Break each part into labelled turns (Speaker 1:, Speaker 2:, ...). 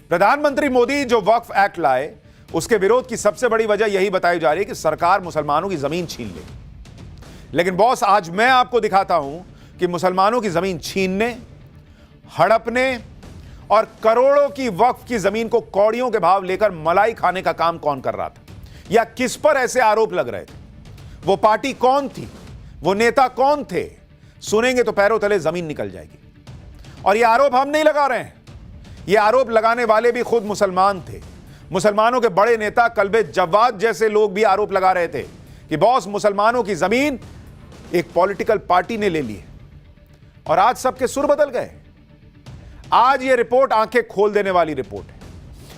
Speaker 1: प्रधानमंत्री मोदी जो वक्फ एक्ट लाए, उसके विरोध की सबसे बड़ी वजह यही बताई जा रही है कि सरकार मुसलमानों की जमीन छीन ले। लेकिन बॉस, आज मैं आपको दिखाता हूं कि मुसलमानों की जमीन छीनने, हड़पने और करोड़ों की वक्फ की जमीन को कौड़ियों के भाव लेकर मलाई खाने का काम कौन कर रहा था, या किस पर ऐसे आरोप लग रहे थे, वो पार्टी कौन थी, वो नेता कौन थे। सुनेंगे तो पैरों तले जमीन निकल जाएगी। और ये आरोप हम नहीं लगा रहे हैं, ये आरोप लगाने वाले भी खुद मुसलमान थे। मुसलमानों के बड़े नेता कल्बे जवाद जैसे लोग भी आरोप लगा रहे थे कि बॉस, मुसलमानों की जमीन एक पॉलिटिकल पार्टी ने ले ली है। और आज सबके सुर बदल गए। आज ये रिपोर्ट आंखें खोल देने वाली रिपोर्ट है,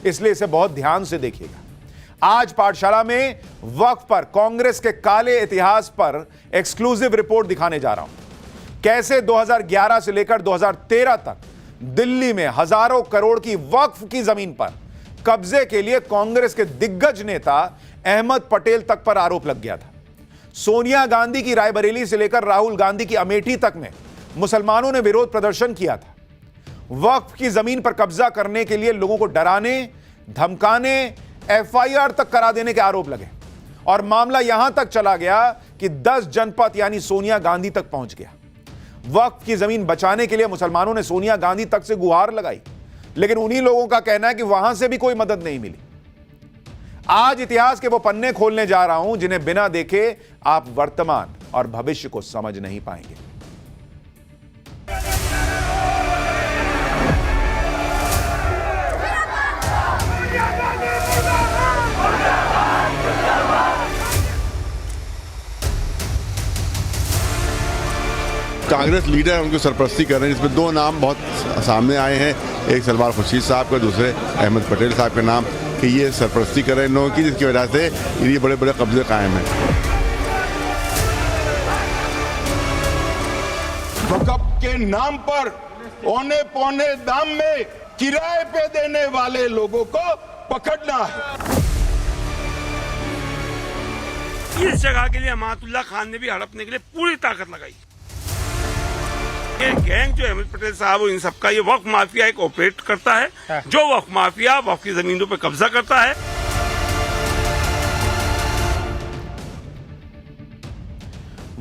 Speaker 1: इसलिए इसे बहुत ध्यान से देखिएगा। आज पाठशाला में वक्फ पर कांग्रेस के काले इतिहास पर एक्सक्लूसिव रिपोर्ट दिखाने जा रहा हूं। कैसे 2011 से लेकर 2013 तक दिल्ली में हजारों करोड़ की वक्फ की जमीन पर कब्जे के लिए कांग्रेस के दिग्गज नेता अहमद पटेल तक पर आरोप लग गया था। सोनिया गांधी की रायबरेली से लेकर राहुल गांधी की अमेठी तक में मुसलमानों ने विरोध प्रदर्शन किया था। वक्फ की जमीन पर कब्जा करने के लिए लोगों को डराने, धमकाने, एफआईआर तक करा देने के आरोप लगे और मामला यहां तक चला गया कि 10 जनपद यानी सोनिया गांधी तक पहुंच गया। वक्फ की जमीन बचाने के लिए मुसलमानों ने सोनिया गांधी तक से गुहार लगाई, लेकिन उन्हीं लोगों का कहना है कि वहां से भी कोई मदद नहीं मिली। आज इतिहास के वो पन्ने खोलने जा रहा हूं जिन्हें बिना देखे आप वर्तमान और भविष्य को समझ नहीं पाएंगे।
Speaker 2: कांग्रेस लीडर उनकी सरपरस्ती कर रहे हैं, जिसमें 2 नाम बहुत सामने आए हैं, एक सलमान खुर्शीद साहब का, दूसरे अहमद पटेल साहब के नाम, कि ये सरपरस्ती कर रहे हैं लोगों की, जिसकी वजह से ये बड़े बड़े कब्जे कायम हैं।
Speaker 3: वक्फ के नाम पर औने पौने दाम में किराए पे देने वाले लोगों को पकड़ना है।
Speaker 4: इस जगह के लिए अमातुल्लाह खान ने भी हड़पने के लिए पूरी ताकत लगाई। ये गैंग जो अहमद पटेल साहब और इन सबका, ये वक्फ माफिया एक ऑपरेट करता है, जो वक्फ माफिया वक्फ की जमीनों पर कब्जा करता है।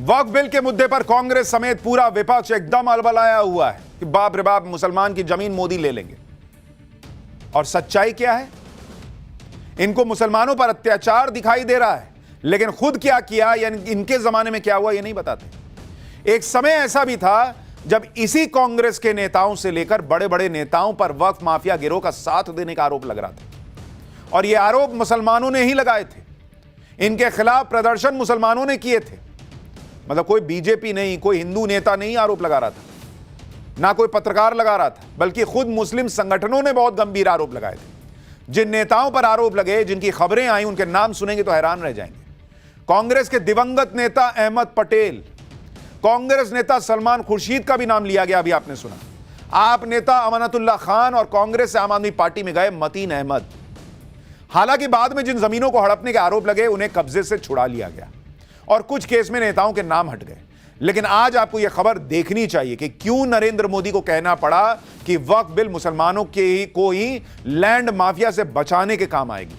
Speaker 1: वक्फ बिल के मुद्दे पर कांग्रेस समेत पूरा विपक्ष एकदम अलबलाया हुआ है कि बाप रे बाप, मुसलमान की जमीन मोदी ले लेंगे। और सच्चाई क्या है? इनको मुसलमानों पर अत्याचार दिखाई दे रहा है, लेकिन खुद क्या किया या इनके जमाने में क्या हुआ ये नहीं बताते। एक समय ऐसा भी था जब इसी कांग्रेस के नेताओं से लेकर बड़े बड़े नेताओं पर वक्फ माफिया गिरोह का साथ देने का आरोप लग रहा था, और ये आरोप मुसलमानों ने ही लगाए थे। इनके खिलाफ प्रदर्शन मुसलमानों ने किए थे। मतलब कोई बीजेपी नहीं, कोई हिंदू नेता नहीं आरोप लगा रहा था, ना कोई पत्रकार लगा रहा था, बल्कि खुद मुस्लिम संगठनों ने बहुत गंभीर आरोप लगाए थे। जिन नेताओं पर आरोप लगे, जिनकी खबरें आई, उनके नाम सुनेंगे तो हैरान रह जाएंगे। कांग्रेस के दिवंगत नेता अहमद पटेल, कांग्रेस नेता सलमान खुर्शीद का भी नाम लिया गया, अभी आपने सुना। आप नेता अमानतुल्लाह खान और कांग्रेस से आम आदमी पार्टी में गए मतीन अहमद। हालांकि बाद में जिन जमीनों को हड़पने के आरोप लगे, उन्हें कब्जे से छुड़ा लिया गया और कुछ केस में नेताओं के नाम हट गए। लेकिन आज आपको यह खबर देखनी चाहिए कि क्यों नरेंद्र मोदी को कहना पड़ा कि वक्फ बिल मुसलमानों को ही लैंड माफिया से बचाने के काम आएगी।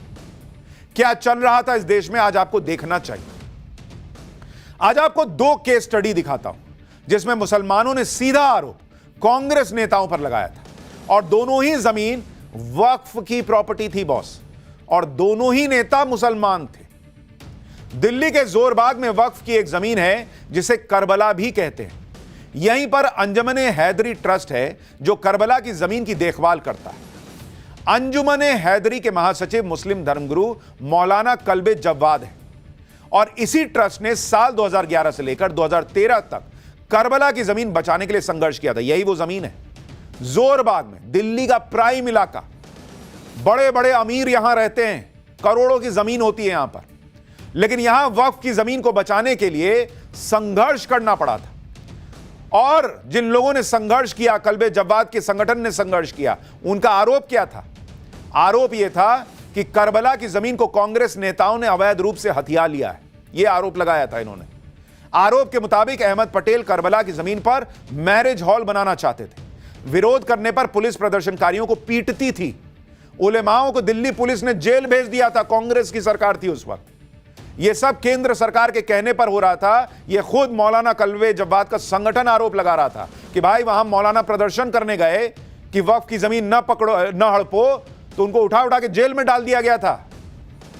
Speaker 1: क्या चल रहा था इस देश में, आज आपको देखना चाहिए। आज आपको 2 केस स्टडी दिखाता हूं जिसमें मुसलमानों ने सीधा आरोप कांग्रेस नेताओं पर लगाया था, और दोनों ही जमीन वक्फ की प्रॉपर्टी थी बॉस, और दोनों ही नेता मुसलमान थे। दिल्ली के जोरबाग में वक्फ की एक जमीन है जिसे करबला भी कहते हैं। यहीं पर अंजुमन-ए हैदरी ट्रस्ट है जो करबला की जमीन की देखभाल करता है। अंजुमन-ए हैदरी के महासचिव मुस्लिम धर्मगुरु मौलाना कल्बे जवाद है, और इसी ट्रस्ट ने साल 2011 से लेकर 2013 तक करबला की जमीन बचाने के लिए संघर्ष किया था। यही वो जमीन है जोरबाग में, दिल्ली का प्राइम इलाका। बड़े बड़े अमीर यहां रहते हैं, करोड़ों की जमीन होती है यहां पर, लेकिन यहां वक्फ की जमीन को बचाने के लिए संघर्ष करना पड़ा था। और जिन लोगों ने संघर्ष किया, कल्बे जवाद के संगठन ने संघर्ष किया, उनका आरोप क्या था? आरोप यह था कि करबला की जमीन को कांग्रेस नेताओं ने अवैध रूप से हथिया लिया है। यह आरोप लगाया था इन्होंने। आरोप के मुताबिक अहमद पटेल करबला की जमीन पर मैरिज हॉल बनाना चाहते थे। विरोध करने पर पुलिस प्रदर्शनकारियों को पीटती थी। उलेमाओं को दिल्ली पुलिस ने जेल भेज दिया था, कांग्रेस की सरकार थी उस वक्त। यह सब केंद्र सरकार के कहने पर हो रहा था। यह खुद मौलाना कल्बे जवाद का संगठन आरोप लगा रहा था कि भाई वहां मौलाना प्रदर्शन करने गए कि वक्फ की जमीन न हड़पो, तो उनको उठा उठा के जेल में डाल दिया गया था।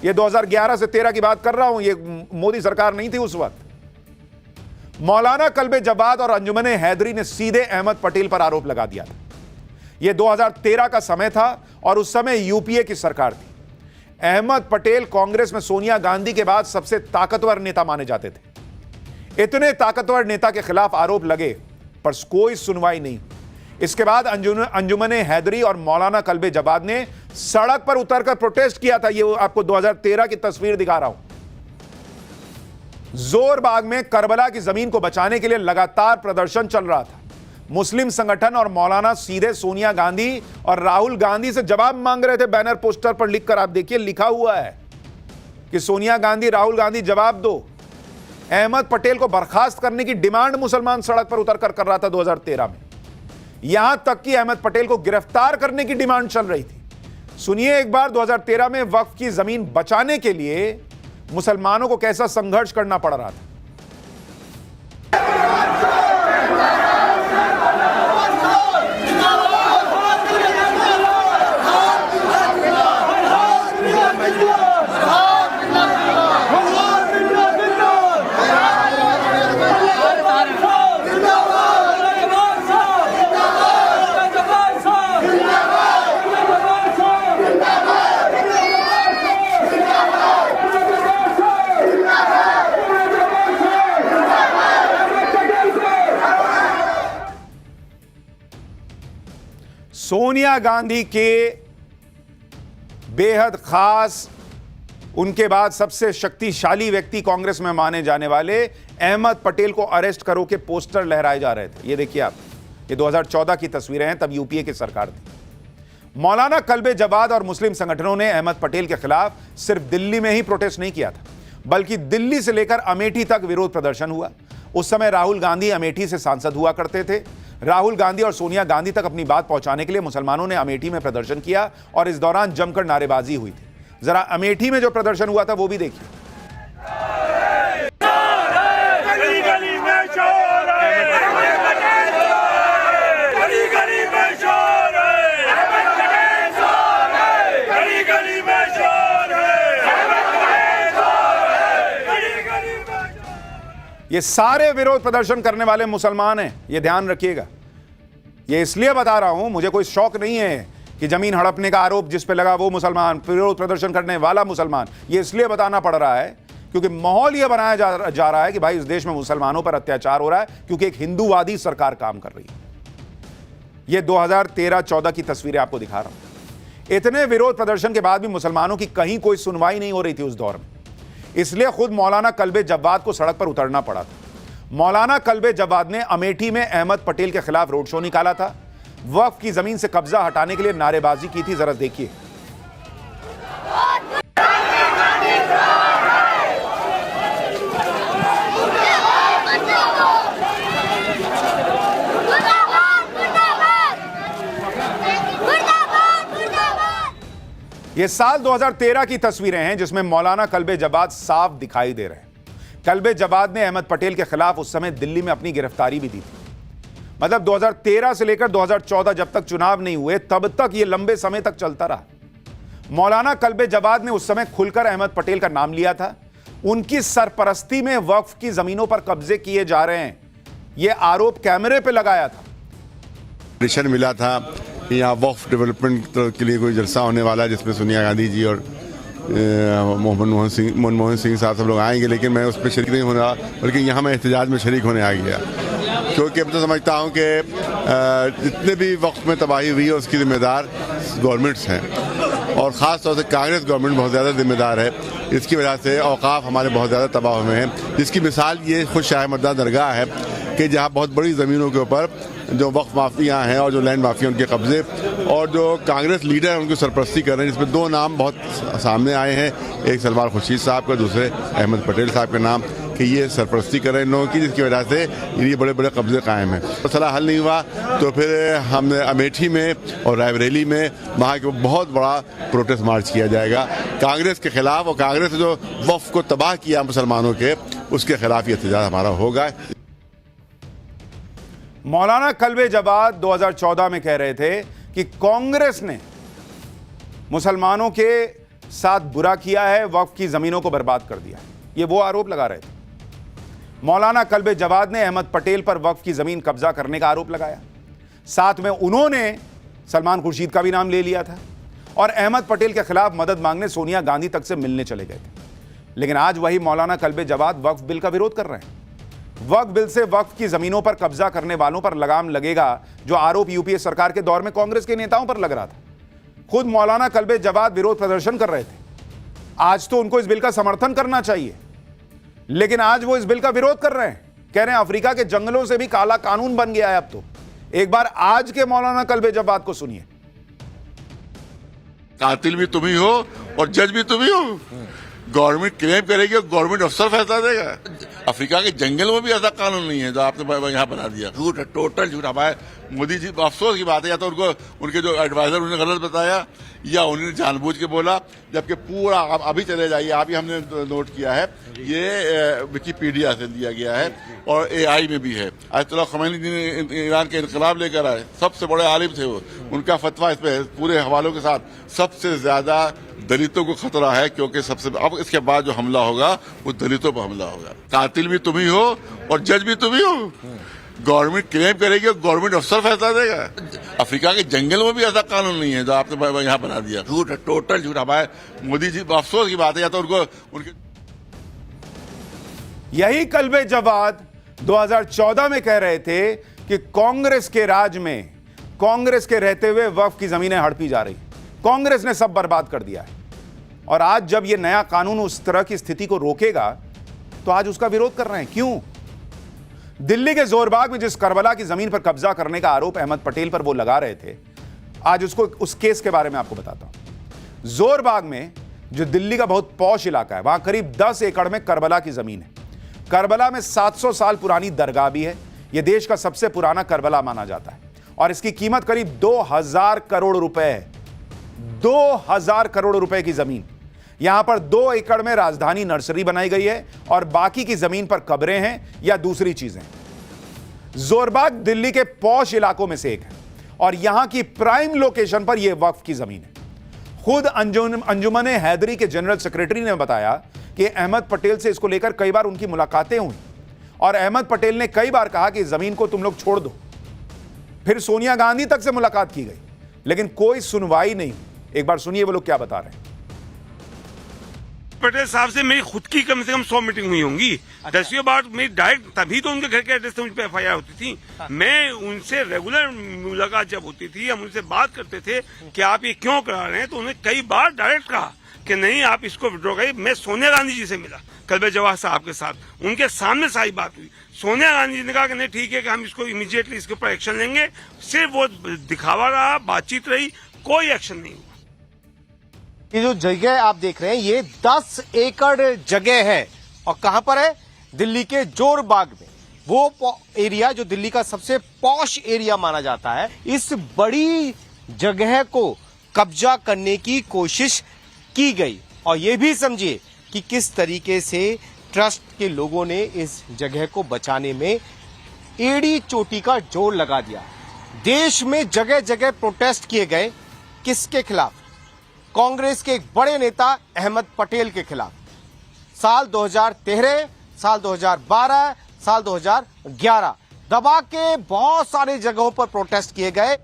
Speaker 1: यह 2011 से 13 की बात कर रहा हूं, यह मोदी सरकार नहीं थी उस वक्त। मौलाना कल्बे जवाद और अंजुमन हैदरी ने सीधे अहमद पटेल पर आरोप लगा दिया था। यह 2013 का समय था और उस समय यूपीए की सरकार थी। अहमद पटेल कांग्रेस में सोनिया गांधी के बाद सबसे ताकतवर नेता माने जाते थे। इतने ताकतवर नेता के खिलाफ आरोप लगे पर कोई सुनवाई नहीं। इसके बाद अंजुमन हैदरी और मौलाना कल्बे जवाद ने सड़क पर उतरकर प्रोटेस्ट किया था। ये आपको 2013 की तस्वीर दिखा रहा हूं। जोरबाग में करबला की जमीन को बचाने के लिए लगातार प्रदर्शन चल रहा था। मुस्लिम संगठन और मौलाना सीधे सोनिया गांधी और राहुल गांधी से जवाब मांग रहे थे। बैनर पोस्टर पर लिखकर आप देखिए, लिखा हुआ है कि सोनिया गांधी, राहुल गांधी जवाब दो। अहमद पटेल को बर्खास्त करने की डिमांड मुसलमान सड़क पर उतरकर कर रहा था 2013 में। यहां तक कि अहमद पटेल को गिरफ्तार करने की डिमांड चल रही थी। सुनिए एक बार 2013 में वक्फ की जमीन बचाने के लिए मुसलमानों को कैसा संघर्ष करना पड़ रहा था। सोनिया गांधी के बेहद खास, उनके बाद सबसे शक्तिशाली व्यक्ति कांग्रेस में माने जाने वाले अहमद पटेल को अरेस्ट करो के पोस्टर लहराए जा रहे थे। ये देखिए आप, ये 2014 की तस्वीरें हैं, तब यूपीए की सरकार थी। मौलाना कल्बे जवाद और मुस्लिम संगठनों ने अहमद पटेल के खिलाफ सिर्फ दिल्ली में ही प्रोटेस्ट नहीं किया था, बल्कि दिल्ली से लेकर अमेठी तक विरोध प्रदर्शन हुआ। उस समय राहुल गांधी अमेठी से सांसद हुआ करते थे। राहुल गांधी और सोनिया गांधी तक अपनी बात पहुंचाने के लिए मुसलमानों ने अमेठी में प्रदर्शन किया और इस दौरान जमकर नारेबाजी हुई थी। जरा अमेठी में जो प्रदर्शन हुआ था वो भी देखिए। ये सारे विरोध प्रदर्शन करने वाले मुसलमान हैं, ये ध्यान रखिएगा। ये इसलिए बता रहा हूं, मुझे कोई शौक नहीं है कि जमीन हड़पने का आरोप जिस पे लगा वो मुसलमान, विरोध प्रदर्शन करने वाला मुसलमान। ये इसलिए बताना पड़ रहा है क्योंकि माहौल ये बनाया जा रहा है कि भाई इस देश में मुसलमानों पर अत्याचार हो रहा है क्योंकि एक हिंदूवादी सरकार काम कर रही है। ये 2013-14 की तस्वीरें आपको दिखा रहा हूं। इतने विरोध प्रदर्शन के बाद भी मुसलमानों की कहीं कोई सुनवाई नहीं हो रही थी उस दौर में। इसलिए खुद मौलाना कल्बे जवाद को सड़क पर उतरना पड़ा था। मौलाना कल्बे जवाद ने अमेठी में अहमद पटेल के खिलाफ रोड शो निकाला था। वक्फ की जमीन से कब्जा हटाने के लिए नारेबाजी की थी। जरा देखिए। यह साल 2013 की तस्वीरें हैं जिसमें मौलाना कल्बे जवाद साफ दिखाई दे रहे हैं। कल्बे जवाद ने अहमद पटेल के खिलाफ उस समय दिल्ली में अपनी गिरफ्तारी भी दी थी। मतलब 2013 से लेकर 2014 जब तक चुनाव नहीं हुए तब तक यह लंबे समय तक चलता रहा। मौलाना कल्बे जवाद ने उस समय खुलकर अहमद पटेल का नाम लिया था। उनकी सरपरस्ती में वक्फ की जमीनों पर कब्जे किए जा रहे हैं, यह आरोप कैमरे पे लगाया था।
Speaker 2: मिशन मिला था कि यहाँ वक्फ डेवलपमेंट के लिए कोई जलसा होने वाला है जिसमें सोनिया गांधी जी और मनमोहन सिंह साहब सब लोग आएंगे, लेकिन मैं उस पर शरीक नहीं होना, बल्कि यहाँ मैं एहतजाज में शरीक होने आ गया क्योंकि अब तो समझता हूँ कि जितने भी वक्त में तबाही हुई है उसकी जिम्मेदार गवर्नमेंट्स हैं और ख़ास तौर से कांग्रेस गवर्नमेंट बहुत ज़्यादा जिम्मेदार है। इसकी वजह से औकाफ हमारे बहुत ज़्यादा तबाह हुए हैं, जिसकी मिसाल ये खुद शाह मर्दा दरगाह है कि जहाँ बहुत बड़ी ज़मीनों के ऊपर जो वक्फ माफिया हैं और जो लैंड माफिया उनके कब्जे और जो कांग्रेस लीडर हैं उनकी सरपरस्ती कर रहे हैं, जिसमें दो नाम बहुत सामने आए हैं, एक सलमान खुर्शीद साहब का, दूसरे अहमद पटेल साहब के नाम, कि कि ये सरपरस्ती कर रहे हैं इन लोगों की, जिसकी वजह से ये बड़े बड़े कब्जे कायम हैं। मसला हल नहीं हुआ तो फिर हमने अमेठी में और रायबरेली में वहाँ के बहुत बड़ा प्रोटेस्ट मार्च किया जाएगा कांग्रेस के खिलाफ, और कांग्रेस ने जो वफ़ को तबाह किया मुसलमानों के, उसके खिलाफ ये एहतजाज हमारा होगा।
Speaker 1: मौलाना कल्बे जवाद 2014 में कह रहे थे कि कांग्रेस ने मुसलमानों के साथ बुरा किया है, वक्फ की जमीनों को बर्बाद कर दिया। ये वो आरोप लगा रहे थे। मौलाना कल्बे जवाद ने अहमद पटेल पर वक्फ की जमीन कब्जा करने का आरोप लगाया। साथ में उन्होंने सलमान खुर्शीद का भी नाम ले लिया था और अहमद पटेल के खिलाफ मदद मांगने सोनिया गांधी तक से मिलने चले गए थे। लेकिन आज वही मौलाना कल्बे जवाद वक्फ बिल का विरोध कर रहे हैं। वक्फ बिल से वक्फ की जमीनों पर कब्जा करने वालों पर लगाम लगेगा, जो आरोप यूपीए सरकार के दौर में कांग्रेस के नेताओं पर लग रहा था। खुद मौलाना कल्बे जवाद विरोध प्रदर्शन कर रहे थे। आज तो उनको इस बिल का समर्थन करना चाहिए, लेकिन आज वो इस बिल का विरोध कर रहे हैं। कह रहे हैं अफ्रीका के जंगलों से भी काला कानून बन गया है अब तो। एक बार आज के मौलाना कल्बे जवाद को सुनिए।
Speaker 5: कातिल भी तुम ही हो और जज भी तुम ही हो। गवर्नमेंट क्लेम करेगी और गवर्नमेंट अफसर फैसला देगा। अफ्रीका के जंगल में भी ऐसा कानून नहीं है जो आपने यहाँ बना दिया। झूठ है, टोटल झूठ। हमारे मोदी जी अफसोस की बात है, या तो उनको उनके जो एडवाइजर उन्होंने गलत बताया या उन्होंने जानबूझ के बोला, जबकि पूरा अभी चले जाइए, अभी हमने नोट किया है, ये विकीपीडिया से लिया गया है और AI में भी है। आयतुल्लाह खमैनी जी ने ईरान के इनकलाब लेकर आए, सबसे बड़े आलिम थे वो, उनका फतवा इस पे पूरे हवालों के साथ। सबसे ज्यादा दलितों को खतरा है, क्योंकि सबसे अब इसके बाद जो हमला होगा वो दलितों पर हमला होगा। कातिल भी तुम ही हो और जज भी तुम ही हो। गवर्नमेंट क्लेम करेगी और गवर्नमेंट अफसर फैसला देगा। अफ्रीका के जंगल में भी ऐसा कानून नहीं है जो आपने यहाँ बना दिया। झूठ है, टोटल झूठ। हमारे मोदी जी अफसोस की बात है, या तो उनको उनके
Speaker 1: यही कल्बे जवाद 2014 में कह रहे थे कि कांग्रेस के राज में, कांग्रेस के रहते हुए वक्फ की जमीनें हड़पी जा रही, कांग्रेस ने सब बर्बाद कर दिया है। और आज जब यह नया कानून उस तरह की स्थिति को रोकेगा तो आज उसका विरोध कर रहे हैं। क्यों? दिल्ली के जोरबाग में जिस करबला की जमीन पर कब्जा करने का आरोप अहमद पटेल पर वो लगा रहे थे, आज उस केस के बारे में आपको बताता हूं। जोरबाग में, जो दिल्ली का बहुत पॉश इलाका है, वहां करीब 10 एकड़ में करबला की जमीन है। करबला में 700 साल पुरानी दरगाह भी है। यह देश का सबसे पुराना करबला माना जाता है और इसकी कीमत करीब 2000 करोड़ रुपए है। 2000 करोड़ रुपए की जमीन। यहां पर 2 एकड़ में राजधानी नर्सरी बनाई गई है और बाकी की जमीन पर कब्रें हैं या दूसरी चीजें। जोरबाग दिल्ली के पॉश इलाकों में से एक है और यहां की प्राइम लोकेशन पर यह वक्फ की जमीन है। खुद अंजुमन हैदरी के जनरल सेक्रेटरी ने बताया कि अहमद पटेल से इसको लेकर कई बार उनकी मुलाकातें हुई और अहमद पटेल ने कई बार कहा कि जमीन को तुम लोग छोड़ दो। फिर सोनिया गांधी तक से मुलाकात की गई, लेकिन कोई सुनवाई नहीं। एक बार सुनिए वो लोग क्या बता रहे हैं।
Speaker 4: पटेल साहब से मेरी खुद की कम से कम 100 मीटिंग हुई होंगी। 10वीं बार मेरी डायरेक्ट, तभी तो उनके घर के एड्रेस से मुझ पर FIR होती थी। मैं उनसे रेगुलर मुलाकात जब होती थी, हम उनसे बात करते थे कि आप ये क्यों करा रहे हैं, तो उन्होंने कई बार डायरेक्ट कहा कि नहीं, आप इसको विड्रॉ करिए। मैं सोनिया गांधी जी से मिला, कल्बे जवाद साहब के साथ, उनके सामने सारी बात हुई। सोनिया गांधी जी ने कहा कि नहीं ठीक है कि हम इसको इमीडिएटली इसके ऊपर एक्शन लेंगे। सिर्फ वो दिखावा रहा, बातचीत रही, कोई एक्शन नहीं हुआ।
Speaker 6: ये जो जगह आप देख रहे हैं, ये 10 एकड़ जगह है और कहां पर है? दिल्ली के जोरबाग में। वो एरिया जो दिल्ली का सबसे पॉश एरिया माना जाता है। इस बड़ी जगह को कब्जा करने की कोशिश की गई और ये भी समझिए कि किस तरीके से ट्रस्ट के लोगों ने इस जगह को बचाने में एड़ी चोटी का जोर लगा दिया। देश में जगह जगह प्रोटेस्ट किए गए। किसके खिलाफ? कांग्रेस के एक बड़े नेता अहमद पटेल के खिलाफ। साल 2013, साल 2012, साल 2011 दबा के बहुत सारी जगहों पर प्रोटेस्ट किए गए।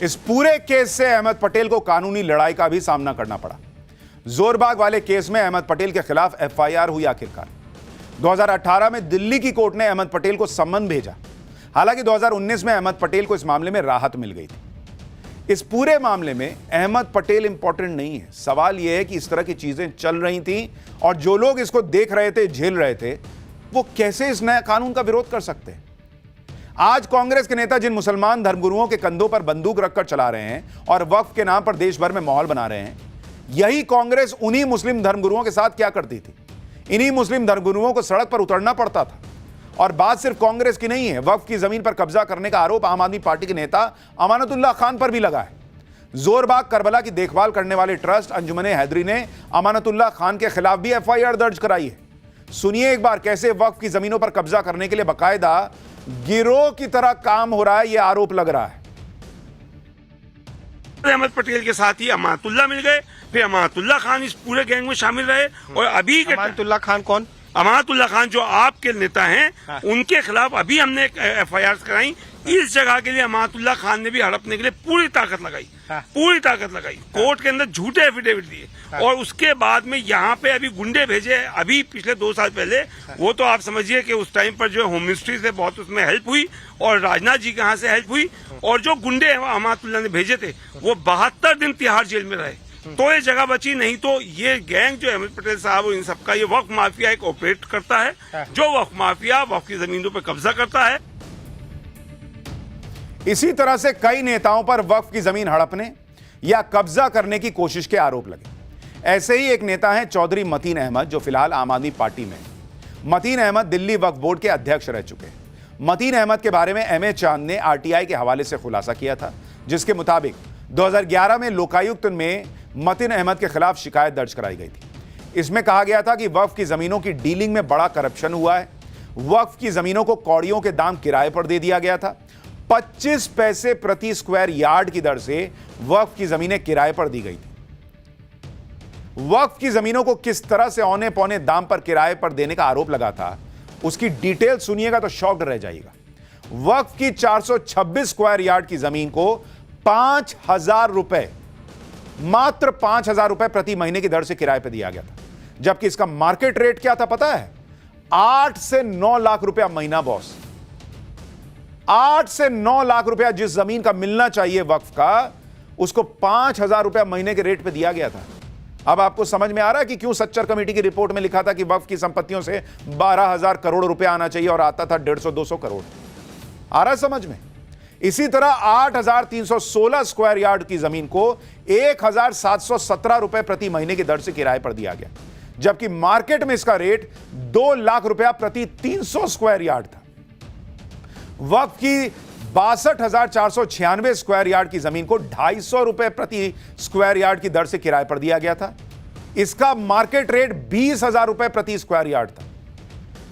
Speaker 1: इस पूरे केस से अहमद पटेल को कानूनी लड़ाई का भी सामना करना पड़ा। जोरबाग वाले केस में अहमद पटेल के खिलाफ FIR हुई आखिरकार। 2018 में दिल्ली की कोर्ट ने अहमद पटेल को सम्मन भेजा। हालांकि 2019 में अहमद पटेल को इस मामले में राहत मिल गई थी। इस पूरे मामले में अहमद पटेल इंपॉर्टेंट नहीं है। सवाल यह है कि इस तरह की चीजें चल रही थी और जो लोग इसको देख रहे थे, झेल रहे थे, वो कैसे इस नए कानून का विरोध कर सकते हैं? आज कांग्रेस के नेता जिन मुसलमान धर्मगुरुओं के कंधों पर बंदूक रखकर चला रहे हैं और वक्फ के नाम पर देश भर में माहौल बना रहे हैं, यही कांग्रेस उन्हीं मुस्लिम धर्मगुरुओं के साथ क्या करती थी? इन्हीं मुस्लिम धर्मगुरुओं को सड़क पर उतरना पड़ता था। और बात सिर्फ कांग्रेस की नहीं है, वक्फ की जमीन पर कब्जा करने का आरोप आम आदमी पार्टी के नेता अमानतुल्लाह खान पर भी लगा है। जोरबाग करबला की देखभाल करने वाले ट्रस्ट अंजुमने हैदरी ने अमानतुल्लाह खान के खिलाफ भी एफआईआर दर्ज कराई है। सुनिए एक बार कैसे वक्फ की जमीनों पर कब्जा करने के लिए बाकायदा गिरोह की तरह काम हो रहा है, यह आरोप लग रहा है।
Speaker 4: अहमद पटेल के साथ ही अमानतुल्लाह मिल गए, फिर अमानतुल्लाह खान इस पूरे गैंग में शामिल रहे और अभी के
Speaker 6: अमानतुल्लाह खान कौन?
Speaker 4: अमानतुल्लाह खान जो आपके नेता हैं, उनके खिलाफ अभी हमने एफआईआर कराई। इस जगह के लिए अमानतुल्लाह खान ने भी हड़पने के लिए पूरी ताकत लगाई, पूरी ताकत लगाई, कोर्ट के अंदर झूठे एफिडेविट दिए और उसके बाद में यहाँ पे अभी गुंडे भेजे। अभी पिछले 2 साल पहले वो तो आप समझिए कि उस टाइम पर जो होम मिनिस्ट्री से बहुत उसमें हेल्प हुई और राजनाथ जी के यहाँ से हेल्प हुई और जो गुंडे अमानतुल्लाह ने भेजे थे वो 72 दिन तिहाड़ जेल में रहे, तो ये जगह बची। नहीं तो ये गैंग जो अहमद पटेल साहब और इन सबका ये वक्फ माफिया एक ऑपरेट करता है, जो वक्फ माफिया वक्फ की जमीनों पर कब्जा करता है।
Speaker 1: इसी तरह से कई नेताओं पर वक्फ की जमीन हड़पने या कब्जा करने की कोशिश के आरोप लगे। ऐसे ही एक नेता हैं चौधरी मतीन अहमद, जो फिलहाल आम आदमी पार्टी में हैं। मतीन अहमद दिल्ली वक्फ बोर्ड के अध्यक्ष रह चुके हैं। मतीन अहमद के बारे में एमए चांद ने आरटीआई के हवाले से खुलासा किया था, जिसके मुताबिक 2011 में लोकायुक्त में मतीन अहमद के खिलाफ शिकायत दर्ज कराई गई थी। इसमें कहा गया था कि वक्फ की जमीनों की डीलिंग में बड़ा करप्शन हुआ है। वक्फ की जमीनों को कौड़ियों के दाम किराए पर दे दिया गया था। 25 पैसे प्रति स्क्वायर यार्ड की दर से वक्फ की जमीनें किराए पर दी गई थी। वक्फ की जमीनों को किस तरह से औने पौने दाम पर किराए पर देने का आरोप लगा था, उसकी डिटेल सुनिएगा तो शॉक्ड रह जाएगा। वक्फ की 426 स्क्वायर यार्ड की जमीन को 5,000 रुपए, मात्र 5,000 रुपए प्रति महीने की दर से किराए पर दिया गया था, जबकि इसका मार्केट रेट क्या था पता है? 8 से 9 लाख रुपया महीना बॉस। 8 से 9 लाख रुपया जिस जमीन का मिलना चाहिए वक्फ का, उसको 5,000 रुपया महीने के रेट पे दिया गया था। अब आपको समझ में आ रहा है कि क्यों सच्चर कमेटी की रिपोर्ट में लिखा था कि वक्फ की संपत्तियों से 12,000 करोड़ रुपया आना चाहिए और आता था 150-200 करोड़। आ रहा है समझ में? इसी तरह 8,316 स्क्वायर यार्ड की जमीन को 1,717 रुपए प्रति महीने की दर से किराए पर दिया गया, जबकि मार्केट में इसका रेट 2 लाख रुपया प्रति 300 स्क्वायर यार्ड था। वक्फ की 62,496 स्क्वायर यार्ड की जमीन को 250 रुपए प्रति स्क्वायर यार्ड की दर से किराए पर दिया गया था। इसका मार्केट रेट 20,000 रुपए प्रति स्क्वायर यार्ड था।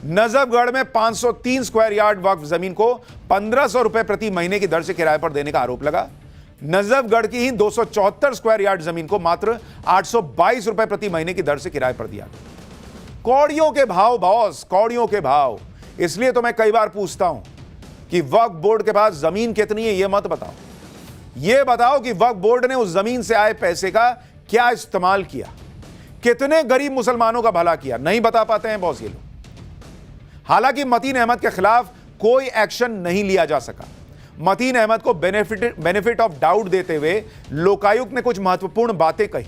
Speaker 1: नजफगढ़ में 503 स्क्वायर यार्ड वक्फ जमीन को 1,500 रुपए प्रति महीने की दर से किराए पर देने का आरोप लगा। नजफगढ़ की ही 274 स्क्वायर यार्ड जमीन को मात्र 822 रुपए प्रति महीने की दर से किराए पर दिया गया। कौड़ियों के भाव बॉस, कौड़ियों के भाव। इसलिए तो मैं कई बार पूछता हूं कि वक्फ बोर्ड के पास जमीन कितनी है, यह मत बताओ, यह बताओ कि वक्फ बोर्ड ने उस जमीन से आए पैसे का क्या इस्तेमाल किया, कितने गरीब मुसलमानों का भला किया। नहीं बता पाते हैं बॉस ये लोग। हालांकि मतीन अहमद के खिलाफ कोई एक्शन नहीं लिया जा सका। मतीन अहमद को बेनिफिट ऑफ डाउट देते हुए लोकायुक्त ने कुछ महत्वपूर्ण बातें कही।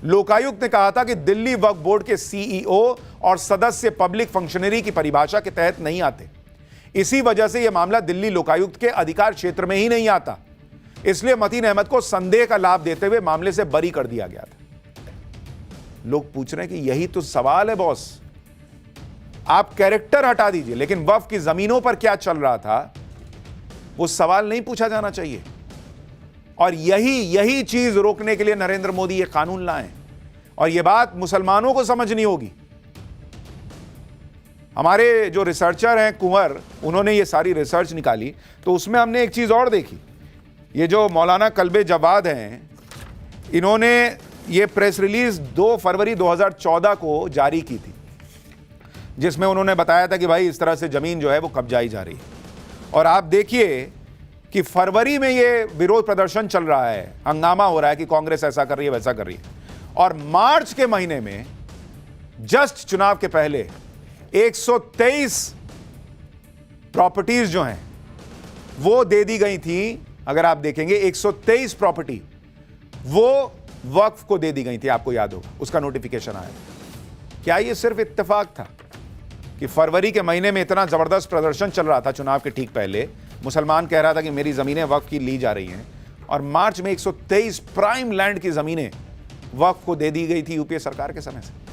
Speaker 1: लोकायुक्त ने कहा था कि दिल्ली वक्फ बोर्ड के सीईओ और सदस्य पब्लिक फंक्शनरी की परिभाषा के तहत नहीं आते। इसी वजह से यह मामला दिल्ली लोकायुक्त के अधिकार क्षेत्र में ही नहीं आता। इसलिए मतीन अहमद को संदेह का लाभ देते हुए मामले से बरी कर दिया गया था। लोग पूछ रहे हैं कि यही तो सवाल है बॉस। आप कैरेक्टर हटा दीजिए, लेकिन वक्फ की जमीनों पर क्या चल रहा था वो सवाल नहीं पूछा जाना चाहिए। और यही चीज रोकने के लिए नरेंद्र मोदी ये कानून लाए। और यह बात मुसलमानों को समझनी होगी। हमारे जो रिसर्चर हैं कुंवर, उन्होंने ये सारी रिसर्च निकाली, तो उसमें हमने एक चीज और देखी। ये जो मौलाना कल्बे जवाद हैं, इन्होंने ये प्रेस रिलीज 2 फरवरी 2014 को जारी की थी, जिसमें उन्होंने बताया था कि भाई इस तरह से जमीन जो है वो कब्जाई जा रही है। और आप देखिए कि फरवरी में ये विरोध प्रदर्शन चल रहा है, हंगामा हो रहा है कि कांग्रेस ऐसा कर रही है, वैसा कर रही है। और मार्च के महीने में जस्ट चुनाव के पहले 123 प्रॉपर्टीज जो हैं वो दे दी गई थी। अगर आप देखेंगे 123 प्रॉपर्टी वो वक्फ को दे दी गई थी, आपको याद होगा, उसका नोटिफिकेशन आया। क्या ये सिर्फ इत्तेफाक था कि फरवरी के महीने में इतना जबरदस्त प्रदर्शन चल रहा था चुनाव के ठीक पहले, मुसलमान कह रहा था कि मेरी जमीनें वक्फ की ली जा रही हैं, और मार्च में 123 प्राइम लैंड की जमीनें वक्फ को दे दी गई थी यूपीए सरकार के समय से?